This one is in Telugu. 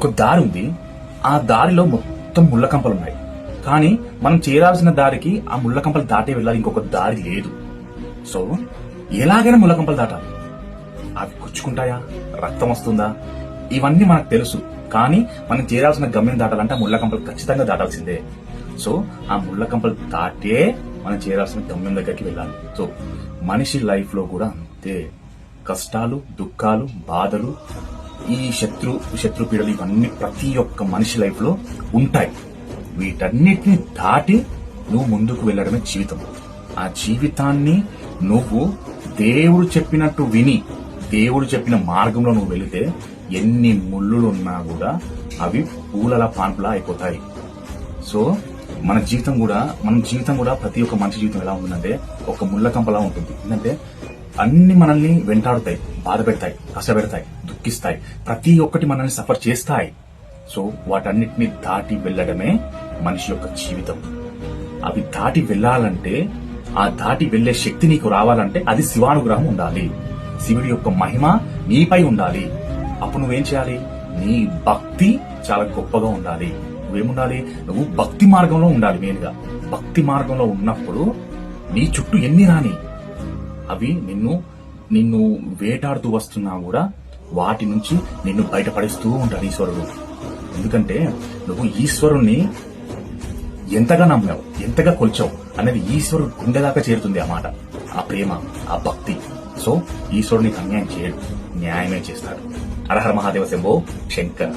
ఒక దారి ఉంది. ఆ దారిలో మొత్తం ముళ్ళ కంపలు ఉన్నాయి. కానీ మనం చేరాల్సిన దారికి ఆ ముళ్ళ కంపలు దాటే వెళ్ళాలి, ఇంకొక దారి లేదు. సో ఎలాగైనా ముళ్ళ కంపలు దాటాలి. అవి గుచ్చుకుంటాయా, రక్తం వస్తుందా, ఇవన్నీ మనకు తెలుసు. కానీ మనం చేరాల్సిన గమ్యం దాటాలంటే ఆ ముళ్ళ కంపలు ఖచ్చితంగా దాటాల్సిందే. సో ఆ ముళ్ళ కంపలు దాటే మనం చేరాల్సిన గమ్యం దగ్గరికి వెళ్ళాలి. సో మనిషి లైఫ్ లో కూడా అంతే. కష్టాలు, దుఃఖాలు, బాధలు, ఈ శత్రు పీడలు ఇవన్నీ ప్రతి ఒక్క మనిషి లైఫ్ లో ఉంటాయి. వీటన్నిటిని దాటి నువ్వు ముందుకు వెళ్ళడమే జీవితం. ఆ జీవితాన్ని నువ్వు దేవుడు చెప్పినట్టు విని, దేవుడు చెప్పిన మార్గంలో నువ్వు వెళితే ఎన్ని ముళ్ళులు ఉన్నా కూడా అవి పూలలా పాన్పులా అయిపోతాయి. సో మన జీవితం కూడా ప్రతి ఒక్క మనిషి జీవితం ఎలా ఉంటుందంటే ఒక ముళ్ళ కంపలా ఉంటుంది. ఎందుకంటే అన్ని మనల్ని వెంటాడుతాయి, బాధ పెడతాయి, కష్టపెడతాయి, దుఃఖిస్తాయి, ప్రతి ఒక్కటి మనల్ని సఫర్ చేస్తాయి. సో వాటన్నిటిని దాటి వెళ్ళడమే మనిషి యొక్క జీవితం. అవి దాటి వెళ్ళాలంటే, ఆ దాటి వెళ్లే శక్తి నీకు రావాలంటే అది శివానుగ్రహం ఉండాలి. శివుడి యొక్క మహిమ నీపై ఉండాలి. అప్పుడు నువ్వేం చేయాలి? నీ భక్తి చాలా గొప్పగా ఉండాలి. నువ్వేముండాలి? నువ్వు భక్తి మార్గంలో ఉండాలి. మెయిన్ గా భక్తి మార్గంలో ఉన్నప్పుడు నీ చుట్టూ ఎన్ని రాని అవి నిన్ను వేటాడుతూ వస్తున్నా కూడా వాటి నుంచి నిన్ను బయటపడిస్తూ ఉంటాడు ఈశ్వరుడు. ఎందుకంటే నువ్వు ఈశ్వరుణ్ణి ఎంతగా నమ్మావు, ఎంతగా కొలిచావు అనేది ఈశ్వరుడు గుండె దాకా చేరుతుంది. ఆ మాట, ఆ ప్రేమ, ఆ భక్తి. సో ఈశ్వరుడు నీకు అన్యాయం చేయడు, న్యాయమే చేస్తాడు. హర హర మహాదేవ శంభో శంకర్.